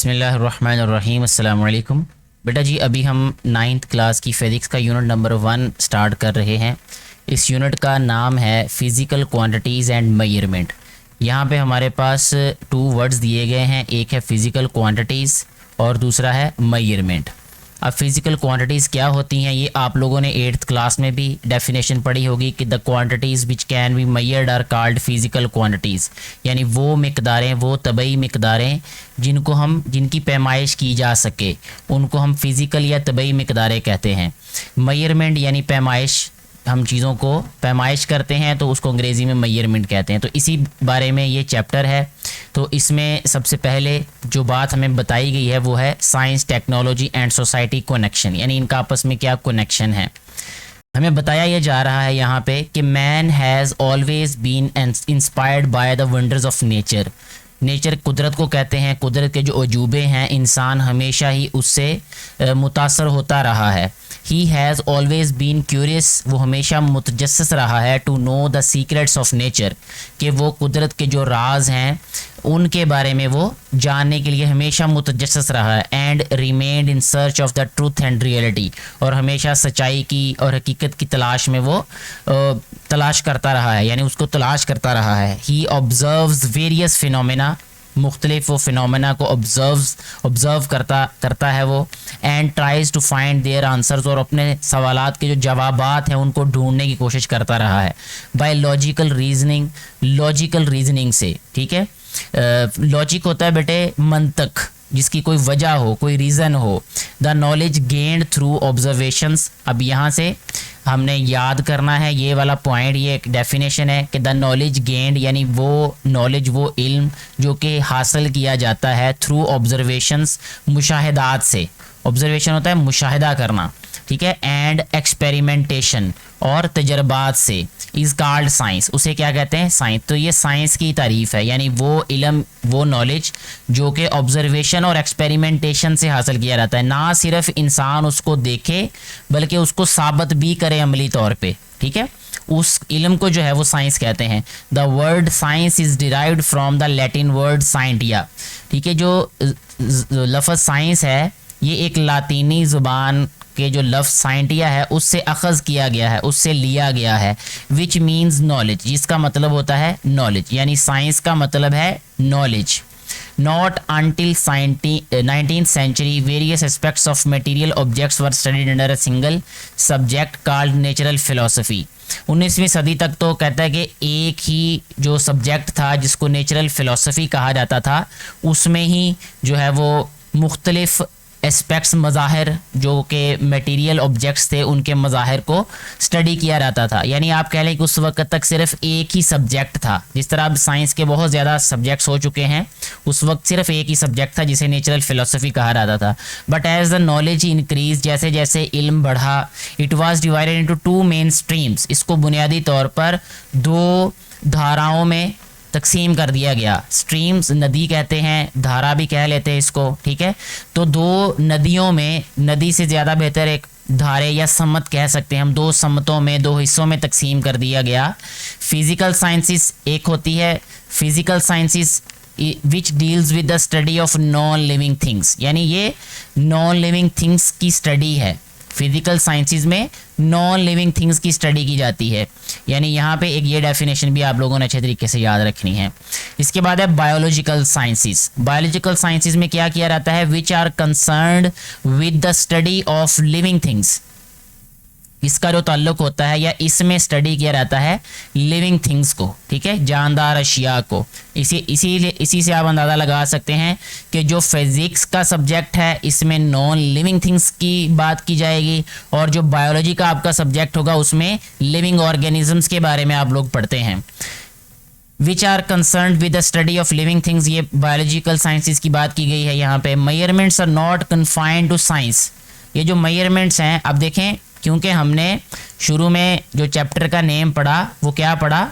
बिस्मिल्लाहिर्रहमानिर्रहीम अस्सलाम वालेकुम। बेटा जी अभी हम 9th क्लास की फ़िज़िक्स का यूनिट नंबर 1 स्टार्ट कर रहे हैं। इस यूनिट का नाम है फ़िज़िकल क्वांटिटीज़ एंड मेजरमेंट। यहाँ पे हमारे पास 2 वर्ड्स दिए गए हैं, एक है फ़िज़िकल क्वांटिटीज़ और दूसरा है मेजरमेंट। अब फिज़िकल क्वांटिटीज़ क्या होती हैं ये आप लोगों ने 8th क्लास में भी डेफिनेशन पढ़ी होगी कि the quantities which can be measured are called physical quantities, यानी वो मिकदारें, वो तबई मिकदारें जिनकी पैमाइश की जा सके उनको हम फिज़िकल या तबई मिकदारें कहते हैं। मेजरमेंट यानी पैमाइश, हम चीज़ों को पैमाइश करते हैं तो उसको अंग्रेज़ी में मेजरमेंट कहते हैं। तो इसी बारे में ये चैप्टर है। तो इसमें सबसे पहले जो बात हमें बताई गई है वो है science, technology and society connection, यानी इनका आपस में क्या कनेक्शन है। हमें बताया यह जा रहा है यहाँ पे कि man has always been inspired by the wonders of nature. Nature कुदरत को कहते हैं, कुदरत के जो अजूबे हैं इंसान हमेशा ही उससे मुतासर होता रहा है। He has always been curious, वो हमेशा मुतजस्सिस रहा है to know the secrets of nature, कि वो कुदरत के जो राज हैं उनके बारे में वो जानने के लिए हमेशा मुतजस्सिस रहा है। And remained in search of the truth and reality, और हमेशा सच्चाई की और हकीकत की तलाश में वो तलाश करता रहा है, यानी उसको तलाश करता रहा है। ही ऑब्जर्व्स वेरियस फिनोमेना, मुख्तलिफ वो फिनोमेना को ऑब्ज़र्व करता है वो। And tries to find their answers, और अपने सवालात के जो जवाबात हैं उनको ढूंढने की कोशिश करता रहा है। बाय लॉजिकल रीजनिंग से, ठीक है। लॉजिक होता है बेटे मंतक, जिसकी कोई वजह हो, कोई रीज़न हो। The knowledge gained through observations, अब यहाँ से हमने याद करना है ये वाला पॉइंट, ये एक डेफिनेशन है कि द नॉलेज गेन्ड यानी वो नॉलेज, वो इल्म जो कि हासिल किया जाता है थ्रू ऑब्जर्वेशंस, मुशाहिदात से। ऑब्जर्वेशन होता है मुशाहिदा करना, ठीक है। एंड एक्सपेरिमेंटेशन, और तजर्बात से, इज़ कॉल्ड साइंस, उसे क्या कहते हैं, साइंस। तो ये साइंस की तारीफ़ है, यानी वो इल्म, वो नॉलेज जो कि ऑब्जर्वेशन और एक्सपेरिमेंटेशन से हासिल किया जाता है। ना सिर्फ इंसान उसको देखे बल्कि उसको साबित भी करे अमली तौर पे, ठीक है। उस इल्म को जो है वो साइंस कहते हैं। The word science is derived from the Latin word scientia, ठीक है। जो लफ्ज़ साइंस है ये एक लातीनी ज़ुबान के जो लफ्ज़ साइंटिया है उससे अखज़ किया गया है, उससे लिया गया है। विच मीन्स नॉलेज, जिसका मतलब होता है नॉलेज, यानी साइंस का मतलब है knowledge. Not until 19th century various aspects of material objects were studied under a single subject called natural philosophy। 19वीं सदी तक तो कहता है कि एक ही जो सब्जेक्ट था जिसको नेचुरल फ़िलासफ़ी कहा जाता था, उसमें ही जो है वो मुख्तलिफ़ एस्पेक्ट्स, मज़ाहिर जो कि मटेरियल ऑब्जेक्ट्स थे उनके मज़ाहिर को स्टडी किया जाता था। यानी आप कह लें कि उस वक्त तक सिर्फ एक ही सब्जेक्ट था। जिस तरह अब साइंस के बहुत ज़्यादा सब्जेक्ट्स हो चुके हैं, उस वक्त सिर्फ एक ही सब्जेक्ट था जिसे नेचुरल फ़िलासफ़ी कहा जाता था। But as the knowledge increase, जैसे जैसे इल्म बढ़ा, it was divided into 2 main streams, इसको बुनियादी तौर पर 2 धाराओं में तकसीम कर दिया गया। स्ट्रीम्स नदी कहते हैं, धारा भी कह लेते हैं इसको, ठीक है। तो 2 नदियों में, नदी से ज़्यादा बेहतर एक धारे या सम्मत कह सकते हैं हम, 2 सम्मतों में, 2 हिस्सों में तकसीम कर दिया गया। फिज़िकल साइंसिस एक होती है, physical sciences which deals with the study of non living things, यानी ये नॉन लिविंग थिंग्स की स्टडी है। फिज़िकल साइंसेस में नॉन लिविंग थिंग्स की स्टडी की जाती है, यानी यहाँ पे एक ये डेफिनेशन भी आप लोगों ने अच्छे तरीके से याद रखनी है। इसके बाद है बायोलॉजिकल साइंसेस। बायोलॉजिकल साइंसेस में क्या किया जाता है, which are concerned with the study of living things, इसका जो ताल्लुक होता है या इसमें स्टडी किया जाता है लिविंग थिंग्स को, ठीक है, जानदार अशिया को। इसी से आप अंदाज़ा लगा सकते हैं कि जो फिज़िक्स का सब्जेक्ट है इसमें नॉन लिविंग थिंग्स की बात की जाएगी, और जो बायोलॉजी का आपका सब्जेक्ट होगा उसमें लिविंग ऑर्गेनिजम्स के बारे में आप लोग पढ़ते हैं। Which are concerned with the study of living things, ये बायोलॉजिकल साइंसेस की बात की गई है यहाँ पे। Measurements are not confined to science, ये जो मेजरमेंट्स हैं, अब देखें क्योंकि हमने शुरू में जो चैप्टर का नेम पढ़ा वो क्या पढ़ा,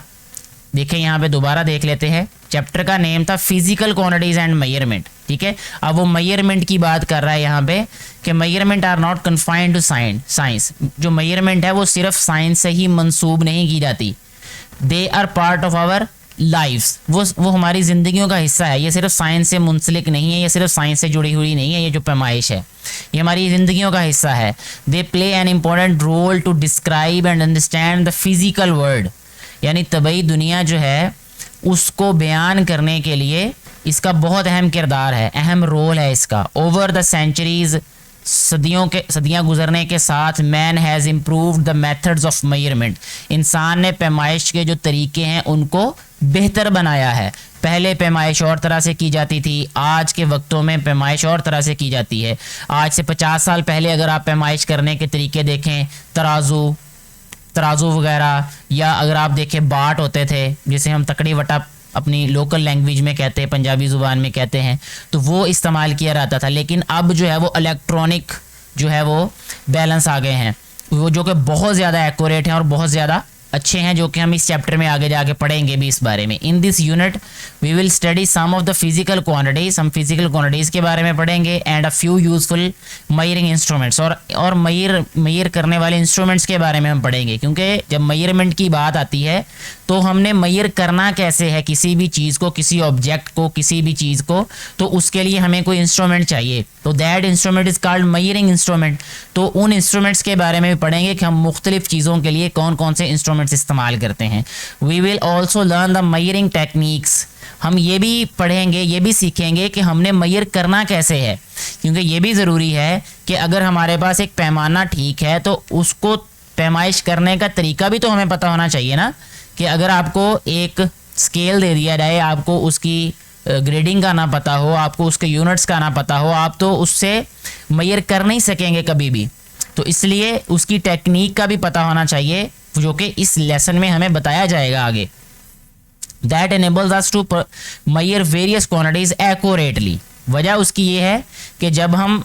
देखें यहाँ पे दोबारा देख लेते हैं। चैप्टर का नेम था फिजिकल क्वांटिटीज एंड मेजरमेंट, ठीक है। अब वो मेजरमेंट की बात कर रहा है यहाँ पे कि measurement are not confined to science. जो मेजरमेंट है वो सिर्फ साइंस से ही मंसूब नहीं की जाती, they are part of our lives, वो हमारी ज़िंदगियों का हिस्सा है। ये सिर्फ साइंस से मुंसलिक नहीं है, ये सिर्फ साइंस से जुड़ी हुई नहीं है। ये जो पैमाइश है ये हमारी ज़िंदगियों का हिस्सा है। They play an important role to describe and understand the physical world, यानी तबई दुनिया जो है उसको बयान करने के लिए इसका बहुत अहम किरदार है, अहम रोल है इसका। ओवर द सेंचुरीज़, सदियाँ गुजरने के साथ, man has improved the methods of measurement, इंसान ने पैमाइश के जो तरीके हैं उनको बेहतर बनाया है। पहले पैमाइश और तरह से की जाती थी, आज के वक्तों में पैमाइश और तरह से की जाती है। आज से 50 साल पहले अगर आप पैमाइश करने के तरीके देखें, तराजू वगैरह, या अगर आप देखें बाट होते थे जिसे हम तकड़ी वटा अपनी लोकल लैंग्वेज में कहते हैं, पंजाबी ज़ुबान में कहते हैं, तो वो इस्तेमाल किया जाता था। लेकिन अब जो है वो इलेक्ट्रॉनिक जो है वो बैलेंस आ गए हैं, वो जो कि बहुत ज़्यादा एक्यूरेट हैं और बहुत ज़्यादा अच्छे हैं, जो कि हम इस चैप्टर में आगे जाके पढ़ेंगे भी इस बारे में। In this unit we will study some of the physical quantities, हम फिजिकल क्वांटिटीज़ के बारे में पढ़ेंगे, and a few useful measuring instruments, और मेजर करने वाले इंस्ट्रूमेंट्स के बारे में हम पढ़ेंगे। क्योंकि जब मेजरमेंट की बात आती है तो हमने मेजर करना कैसे है किसी भी चीज़ को, किसी ऑब्जेक्ट को, किसी भी चीज़ को, तो उसके लिए हमें कोई इंस्ट्रूमेंट चाहिए। तो that instrument is called measuring instrument. तो उन इंस्ट्रूमेंट्स के बारे में भी पढ़ेंगे कि हम मुख्तलिफ चीज़ों के लिए कौन कौन से इंस्ट्रूमेंट्स इस्तेमाल करते हैं। We will also learn the measuring techniques, हम ये भी पढ़ेंगे, ये भी सीखेंगे कि हमने मेजर करना कैसे है, क्योंकि ये भी ज़रूरी है कि अगर हमारे पास एक पैमाना ठीक है तो उसको पैमाइश करने का तरीका भी तो हमें पता होना चाहिए ना। कि अगर आपको एक स्केल दे दिया जाए, आपको उसकी ग्रेडिंग का ना पता हो, आपको उसके यूनिट्स का ना पता हो, आप तो उससे मेजर कर नहीं सकेंगे कभी भी। तो इसलिए उसकी टेक्निक का भी पता होना चाहिए, जो कि इस लेसन में हमें बताया जाएगा आगे। That enables us to measure various quantities accurately। वजह उसकी ये है कि जब हम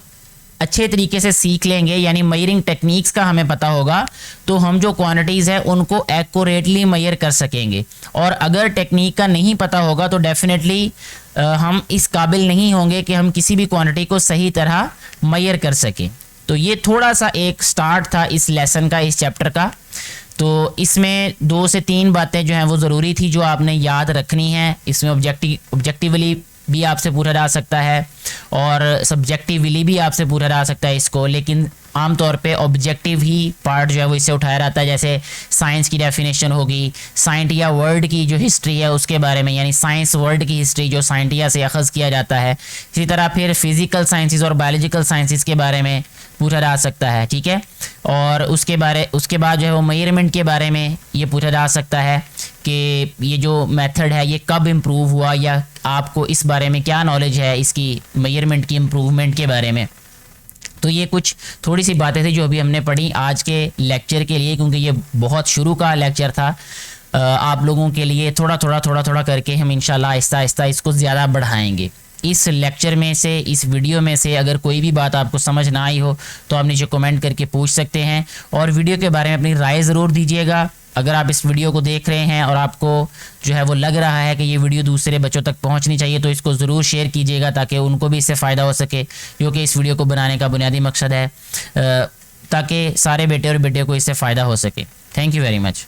अच्छे तरीके से सीख लेंगे, यानी मेजरिंग टेक्निक्स का हमें पता होगा, तो हम जो क्वांटिटीज़ है उनको एक्यूरेटली मेजर कर सकेंगे। और अगर टेक्निक का नहीं पता होगा तो डेफिनेटली हम इस काबिल नहीं होंगे कि हम किसी भी क्वांटिटी को सही तरह मेजर कर सकें। तो ये थोड़ा सा एक स्टार्ट था इस लेसन का, इस चैप्टर का। तो इसमें 2 से 3 बातें जो हैं वो ज़रूरी थी जो आपने याद रखनी है। इसमें ऑब्जेक्टिवली भी आपसे पूछा जा सकता है और सब्जेक्टिवली भी आपसे पूछा जा सकता है इसको, लेकिन आमतौर पे ऑब्जेक्टिव ही पार्ट जो है वो इससे उठाया जाता है। जैसे साइंस की डेफिनेशन होगी, साइंटिया वर्ड की जो हिस्ट्री है उसके बारे में, यानी साइंस वर्ड की हिस्ट्री जो साइंटिया से अखज़ किया जाता है। इसी तरह फिर फिज़िकल साइंसेस और बायोलॉजिकल साइंसेस के बारे में पूछा जा सकता है, ठीक है। और उसके बाद जो है वो मेजरमेंट के बारे में ये पूछा जा सकता है कि ये जो मेथड है ये कब इम्प्रूव हुआ, या आपको इस बारे में क्या नॉलेज है इसकी मेजरमेंट की इम्प्रूवमेंट के बारे में। तो ये कुछ थोड़ी सी बातें थी जो अभी हमने पढ़ी आज के लेक्चर के लिए, क्योंकि ये बहुत शुरू का लेक्चर था। आप लोगों के लिए थोड़ा थोड़ा करके हम इंशाल्लाह आहिस्ता आहिस्ता इसको ज़्यादा बढ़ाएंगे। इस लेक्चर में से, इस वीडियो में से अगर कोई भी बात आपको समझ ना आई हो तो आप नीचे कमेंट करके पूछ सकते हैं, और वीडियो के बारे में अपनी राय ज़रूर दीजिएगा। अगर आप इस वीडियो को देख रहे हैं और आपको जो है वो लग रहा है कि ये वीडियो दूसरे बच्चों तक पहुंचनी चाहिए, तो इसको ज़रूर शेयर कीजिएगा ताकि उनको भी इससे फ़ायदा हो सके, क्योंकि इस वीडियो को बनाने का बुनियादी मकसद है ताकि सारे बेटे और बेटियों को इससे फ़ायदा हो सके। Thank you very much.